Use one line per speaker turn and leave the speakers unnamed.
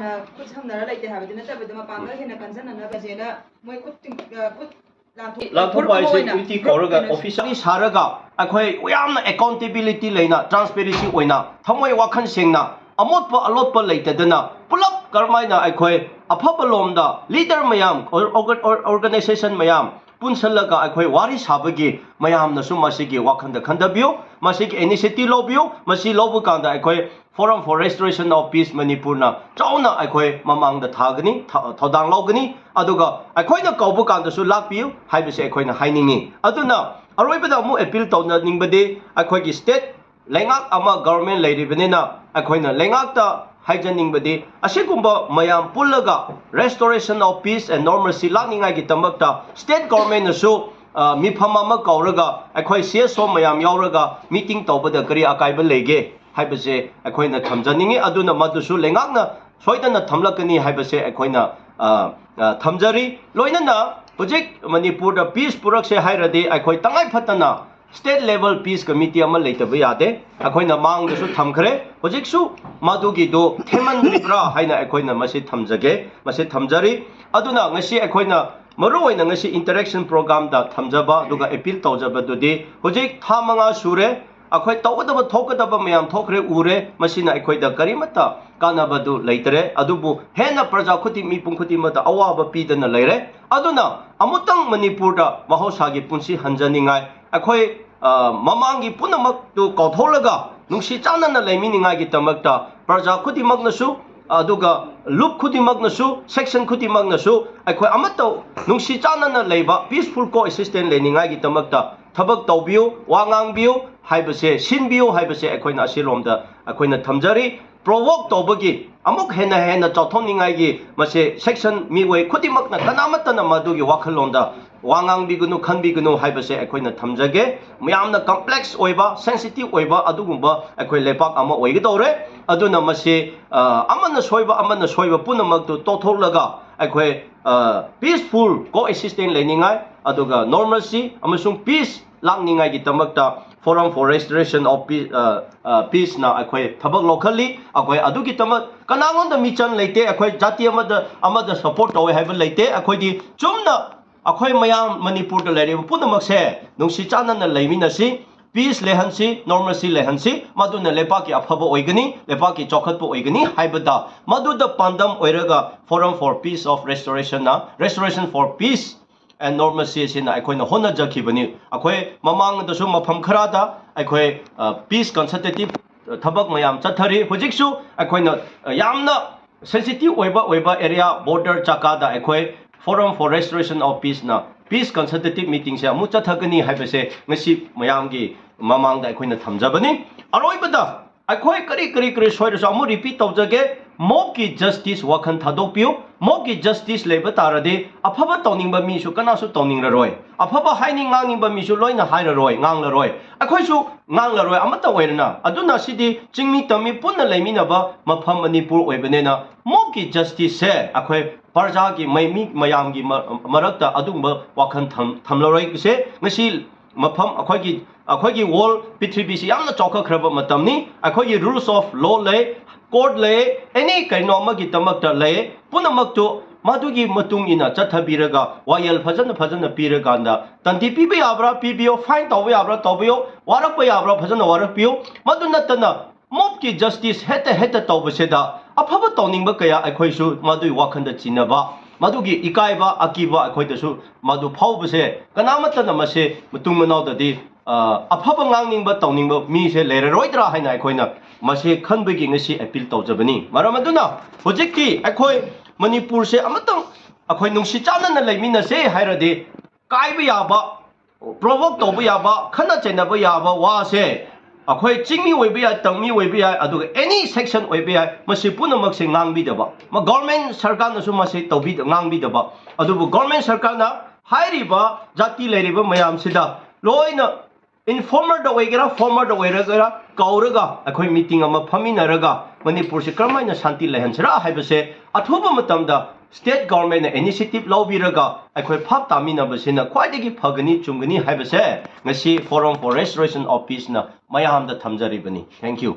ꯍꯥꯟꯅ ꯈꯨꯠ ꯁꯝꯅꯔ ꯂꯩꯇꯦ ꯍꯥꯏꯕꯗꯤ ꯅꯠꯇꯕꯤꯗ ꯃꯄꯥꯡꯒꯜ ꯍꯦꯟꯅ ꯀꯟꯖꯟꯅꯅꯕꯁꯦꯅ ꯃꯣꯏ ꯈꯨꯠ
ꯂꯥꯟꯊꯣꯛꯄ ꯍꯥꯏꯁꯦ ꯀ꯭ꯋꯤꯇꯤ ꯀꯧꯔꯒ ꯑꯣꯐꯤꯁꯔꯤ ꯁꯥꯔꯒ ꯑꯩꯈꯣꯏ ꯌꯥꯝꯅ ꯑꯦꯀꯥꯎꯟꯇꯦꯕꯤꯂꯤꯇꯤ ꯂꯩꯅ ꯇ꯭ꯔꯥꯟꯁꯄꯦꯔꯦꯟꯁꯤ ꯑꯣꯏꯅ ꯊꯃꯣꯏ ꯋꯥꯈꯜ ꯁꯦꯡꯅ ꯑꯃꯣꯠꯄ ꯑꯂꯣꯠꯄ ꯂꯩꯇꯗꯅ ꯄꯨꯂꯞ ꯀꯔꯝꯍꯥꯏꯅ ꯑꯩꯈꯣꯏ ꯑꯐꯕ ꯂꯣꯝꯗ ꯂꯤꯗꯔ ꯃꯌꯥꯝ ꯑꯣꯔꯒꯅꯥꯏꯖꯦꯁꯟ ꯃꯌꯥꯝ ꯄꯨꯟꯁꯜꯂꯒ ꯑꯩꯈꯣꯏ ꯋꯥꯔꯤ ꯁꯥꯕꯒꯤ ꯃꯌꯥꯝꯅꯁꯨ ꯃꯁꯤꯒꯤ ꯋꯥꯈꯜꯗ ꯈꯟꯊꯕꯤꯌꯨ ꯃꯁꯤꯒꯤ ꯏꯅꯤꯁꯤꯌꯦꯇꯤꯚ ꯂꯧꯕꯤꯌꯨ ꯃꯁꯤ ꯂꯧꯕ ꯀꯥꯟꯗ ꯑꯩꯈꯣꯏ ꯐꯣꯔꯝ ꯐꯣꯔ ꯔꯦꯁꯇꯣꯔꯦꯁꯟ ꯑꯣꯐ ꯄꯤꯁ ꯃꯅꯤꯄꯨꯔꯅ ꯆꯥꯎꯅ ꯑꯩꯈꯣꯏ ꯃꯃꯥꯡꯗ ꯊꯥꯒꯅꯤ ꯊꯧꯗꯥꯡ ꯂꯧꯒꯅꯤ ꯑꯗꯨꯒ ꯑꯩꯈꯣꯏꯅ ꯀꯧꯕ ꯀꯥꯟꯗꯁꯨ ꯂꯥꯛꯄꯤꯌꯨ ꯍꯥꯏꯕꯁꯦ ꯑꯩꯈꯣꯏꯅ ꯍꯥꯏꯅꯤꯡꯉꯤ ꯑꯗꯨꯅ ꯑꯔꯣꯏꯕꯗ ꯑꯃꯨꯛ ꯑꯦꯄꯤꯜ ꯇꯧꯅꯅꯤꯡꯕꯗꯤ ꯑꯩꯈꯣꯏꯒꯤ ꯁ꯭ꯇꯦꯠ ꯂꯩꯉꯥꯛ ꯑꯃ ꯒꯚꯔꯟꯃꯦꯟ ꯂꯩꯔꯤꯕꯅꯤꯅ ꯑꯩꯈꯣꯏꯅ ꯂꯩꯉꯥꯛꯇ ꯍꯥꯏꯖꯅꯤꯡꯕꯗꯤ ꯑꯁꯤꯒꯨꯝꯕ ꯃꯌꯥꯝ ꯄꯨꯜꯂꯒ ꯔꯦꯁꯇꯣꯔꯦꯁꯟ ꯑꯣꯐ ꯄꯤꯁ ꯑꯦꯟ ꯅꯣꯔꯃꯦꯜꯁꯤ ꯂꯥꯛꯅꯤꯡꯉꯥꯏꯒꯤꯗꯃꯛꯇ ꯁ꯭ꯇꯦꯠ ꯒꯚꯔꯟꯃꯦꯟꯅꯁꯨ ꯃꯤꯐꯝ ꯑꯃ ꯀꯧꯔꯒ ꯑꯩꯈꯣꯏ CSO ꯃꯌꯥꯝ ꯌꯥꯎꯔꯒ ꯃꯤꯇꯤꯡ ꯇꯧꯕꯗ ꯀꯔꯤ ꯑꯀꯥꯏꯕ ꯂꯩꯒꯦ ꯍꯥꯏꯕꯁꯦ ꯑꯩꯈꯣꯏꯅ ꯊꯝꯖꯅꯤꯡꯉꯤ ꯑꯗꯨꯅ ꯃꯗꯨꯁꯨ ꯂꯩꯉꯥꯛꯅ ꯁꯣꯏꯗꯅ ꯊꯝꯂꯛꯀꯅꯤ ꯍꯥꯏꯕꯁꯦ ꯑꯩꯈꯣꯏꯅ ꯊꯝꯖꯔꯤ ꯂꯣꯏꯅꯅ ꯍꯧꯖꯤꯛ ꯃꯅꯤꯄꯨꯔꯗ ꯄꯤꯁ ꯄꯨꯔꯛꯁꯦ ꯍꯥꯏꯔꯗꯤ ꯑꯩꯈꯣꯏ ꯇꯉꯥꯏ ꯐꯗꯅ ꯁ꯭ꯇꯦꯠ ꯂꯦꯚꯦꯜ ꯄꯤꯁ ꯀꯃꯤꯇꯤ ꯑꯃ ꯂꯩꯇꯕ ꯌꯥꯗꯦ ꯑꯩꯈꯣꯏꯅ ꯃꯥꯡꯗꯁꯨ ꯊꯝꯈ꯭ꯔꯦ ꯍꯧꯖꯤꯛꯁꯨ ꯃꯗꯨꯒꯤꯗꯣ ꯊꯦꯡꯃꯟꯗ꯭ꯔꯤꯕ꯭ꯔꯥ ꯍꯥꯏꯅ ꯑꯩꯈꯣꯏꯅ ꯃꯁꯤ ꯊꯝꯖꯔꯤ ꯑꯗꯨꯅ ꯉꯁꯤ ꯑꯩꯈꯣꯏꯅ ꯃꯔꯨꯑꯣꯏꯅ ꯉꯁꯤ ꯏꯟꯇꯔꯦꯛꯁꯟ ꯄ꯭ꯔꯣꯒ꯭ꯔꯥꯝꯗ ꯊꯝꯖꯕ ꯑꯗꯨꯒ ꯑꯦꯄꯤꯜ ꯇꯧꯖꯕꯗꯨꯗꯤ ꯍꯧꯖꯤꯛ ꯊꯥ 5 ꯁꯨꯔꯦ ꯑꯩꯈꯣꯏ ꯇꯧꯒꯗꯕ ꯊꯣꯛꯀꯗꯕ ꯃꯌꯥꯝ ꯊꯣꯛꯈ꯭रे ꯎꯔꯦ ꯃꯁꯤꯅ ꯑꯩꯈꯣꯏꯗ ꯀꯔꯤꯃꯠꯇ ꯀꯥꯟꯅꯕꯗꯨ ꯂꯩꯇ꯭ꯔꯦ ꯑꯗꯨꯕꯨ ꯍꯦꯟꯅ ꯄ꯭ꯔꯖꯥ ꯈꯨꯗꯤꯡ ꯃꯤꯄꯨꯝ ꯈꯨꯗꯤꯡꯃꯛꯇ ꯑꯋꯥꯕ ꯄꯤꯗꯅ ꯂꯩꯔꯦ ꯑꯗꯨꯅ ꯑꯃꯨꯛꯇꯪ ꯃꯅꯤꯄꯨꯔꯗ ꯃꯍꯧꯁꯥꯒꯤ ꯄꯨꯟꯁꯤ ꯍꯟꯖꯅꯤꯡꯉꯥꯏ ꯑꯩꯈꯣꯏ ꯃꯃꯥꯡꯒꯤ ꯄꯨꯝꯅꯃꯛꯇꯨ ꯀꯥꯎꯊꯣꯛꯂꯒ ꯅꯨꯡꯁꯤ ꯆꯥꯟꯅꯅ ꯂꯩꯃꯤꯟꯅꯉꯥꯏꯒꯤꯗꯃꯛꯇ ꯄ꯭ꯔꯖꯥ ꯈꯨꯗꯤꯡꯃꯛꯅꯁꯨ ꯑꯗꯨꯒ ꯂꯨꯞ ꯈꯨꯗꯤꯡꯃꯛꯅꯁꯨ ꯁꯦꯛꯁꯟ ꯈꯨꯗꯤꯡꯃꯛꯅꯁꯨ ꯑꯩꯈꯣꯏ ꯑꯃꯠꯇ ꯅꯨꯡꯁꯤ ꯆꯥꯟꯅꯅ ꯂꯩꯕ ꯄꯤꯁꯐꯨꯜ ꯀꯣꯑꯦꯛꯁꯤꯁꯇꯦꯟ ꯂꯩꯅꯤꯡꯉꯥꯏꯒꯤꯗꯃꯛꯇ ꯊꯕꯛ ꯇꯧꯕꯤꯌꯨ ꯋꯥ ꯉꯥꯡꯕꯤꯌꯨ ꯍꯥꯏꯕꯁꯦ ꯁꯤꯟꯕꯤꯌꯨ ꯍꯥꯏꯕꯁꯦ ꯑꯩꯈꯣꯏꯅ ꯑꯁꯤꯔꯣꯝꯗ ꯑꯩꯈꯣꯏꯅ ꯊꯝꯖꯔꯤ ꯄ꯭ꯔꯣꯚꯣꯛ ꯇꯧꯕꯒꯤ ꯑꯃꯨꯛ ꯍꯦꯟꯅ ꯆꯥꯎꯊꯣꯛꯅꯤꯡꯉꯥꯏꯒꯤ ꯃꯁꯤ ꯁꯦꯛꯁꯟ ꯃꯤꯑꯣꯏ ꯈꯨꯗꯤꯡꯃꯛꯅ ꯀꯅꯥꯃꯠꯇꯅ ꯃꯗꯨꯒꯤ ꯋꯥꯈꯜꯂꯣꯟꯗ ꯋꯥ ꯉꯥꯡꯕꯤꯒꯅꯨ ꯈꯟꯕꯤꯒꯅꯨ ꯍꯥꯏꯕꯁꯦ ꯑꯩꯈꯣꯏꯅ ꯊꯝꯖꯒꯦ ꯌꯥꯝꯅ ꯀꯝꯄ꯭ꯂꯦꯛꯁ ꯑꯣꯏꯕ ꯁꯦꯟꯁꯤꯇꯤꯚ ꯑꯣꯏꯕ ꯑꯗꯨꯒꯨꯝꯕ ꯑꯩꯈꯣꯏ ꯂꯩꯄꯥꯛ ꯑꯃ ꯑꯣꯏꯒꯗꯧꯔꯦ ꯑꯗꯨꯅ ꯃꯁꯤ ꯑꯃꯅ ꯁꯣꯏꯕ ꯄꯨꯝꯅꯃꯛꯇꯨ ꯇꯣꯛꯊꯣꯛꯂꯒ ꯑꯩꯈꯣꯏ ꯄꯤꯁꯐꯨꯜ ꯀꯣꯑꯦꯛꯁꯤꯁꯇꯦꯟ ꯂꯩꯅꯤꯡꯉꯥꯏ ꯑꯗꯨꯒ ꯅꯣꯔꯃꯦꯜꯁꯤ ꯑꯃꯁꯨꯡ ꯄꯤꯁ ꯂꯥꯛꯅꯤꯡꯉꯥꯏꯒꯤꯗꯃꯛꯇ ꯐꯣꯔꯝ ꯐꯣꯔ ꯔꯦꯁꯇꯣꯔꯦꯁꯟ ꯑꯣꯐ ꯄꯤꯁꯅ ꯑꯩꯈꯣꯏ ꯊꯕꯛ ꯂꯧꯈꯠꯂꯤ ꯑꯩꯈꯣꯏ ꯑꯗꯨꯒꯤꯗꯃꯛ ꯀꯅꯥꯉꯣꯟꯗ ꯃꯤꯆꯪ ꯂꯩꯇꯦ ꯑꯩꯈꯣꯏ ꯖꯥꯇꯤ ꯑꯃꯗ ꯁꯄꯣꯔꯠ ꯇꯧꯋꯦ ꯍꯥꯏꯕ ꯂꯩꯇꯦ ꯑꯩꯈꯣꯏꯗꯤ ꯆꯨꯝꯅ ꯑꯩꯈꯣꯏ ꯃꯌꯥꯝ ꯃꯅꯤꯄꯨꯔꯗ ꯂꯩꯔꯤꯕ ꯄꯨꯝꯅꯃꯛꯁꯦ ꯅꯨꯡꯁꯤ ꯆꯥꯟꯅꯅ ꯂꯩꯃꯤꯟꯅꯁꯤ ꯄꯤꯁ ꯂꯩꯍꯟꯁꯤ ꯅꯣꯔꯃꯦꯜꯁꯤ ꯂꯩꯍꯟꯁꯤ मधुना लेपाकी अफब ओइगनी लेपाकी चौखटप ओइगनी हाइबदा मधुदा पांडम ओइरगा forum for peace of restoration ना restoration for peace and normalcy सिना अखोइना होना जखिबनी अखोइ ममांगदसु मफम खरादा अखोइ पीस कंसल्टेटिव थबक मयाम चथरी हुजिकसु अखोइना यामना सेंसिटिव ओइबा एरिया बॉर्डर चकादा अखोइ forum for restoration of peace ना पीस कंसल्टेटिव मीटिंग से अमु चथगनी हाइबसे ngasi mayamgi mamangda akoina thamjabani aroibada akoi kari soirasu amu repeat tawjage mob ki justice wakhan thadokpiu mob ki justice leba tarade afaba tawningba mi su kana su tawningraroi afaba haining ngangingba mi su loina hairaroi nganglaroi akoi su nganglaroi amata oirna aduna sidi chingmi tami punna leiminaba mapham manipur oibanena mob ki justice se akoi parja ki maimi mayamgi marakta adumba wakhan thamlaroi se ngasi मफम अखोगी world पृथ्वी से यामना चौखख्रब मतमनी अखोगी rules of law ले court ले एनी कइनो अमगी तमकता ले पुनमक्तो मदुगी मतुंग इना चथबीरगा वायल फजन पीरगांदा तंती पीबे याब्रा पीबियो फाइन तौबे याब्रा तौबियो वारकपे याब्रा फजन वारकपियो मदु नतना मोब की जस्टिस हेत तौबसेदा अफब तौनिंगबा कया अखोइसु मदु वाखंदा चिनबा मधुगी इकाइबा अकीबा अखोइदसु मधु फाउबसे कनामतना मसे मुतुंग मनाउददी अफब ngangningba tawningba mi se lereroidra haina अखोइना मसे खनबगी ngasi अपील तौजबनी मरमदुना होजिकि अखोइ मणिपुर से अमतंग अखोइ नुंगसि चानना लेमिनसे हाइरदे काइबा याबा प्रोवोक तौबा याबा खना चेनबा याबा वासे अखोइ चिंगमी ओइबा या तंगमी ओइबा या अदुगा एनी सेक्शन ओइबा या मसि पुनमक से ngangbidaba म गवर्नमेंट सरकार नसु मसि तौबि ngangbidaba अदुबु गवर्नमेंट सरकार ना हाइरिबा जाति लेरिबा मयाम सिदा लोइना इनफॉर्मर द ओइगरा फॉर्मर द ओइरगरा कौरगा अखोइ मीटिंग अमा फमिनरगा मणिपुर से क्रमाइना शांति लेहनसरा हाइबसे अथुबा मतमदा स्टेट गवर्नमेंट इनिशिएटिव लौबिरगा अखोइ फाप तामिनबसिना ख्वाइदगी फगनी चुंगनी हाइबसे ngasi forum for restoration of peace na mayamda thamjaribani thank you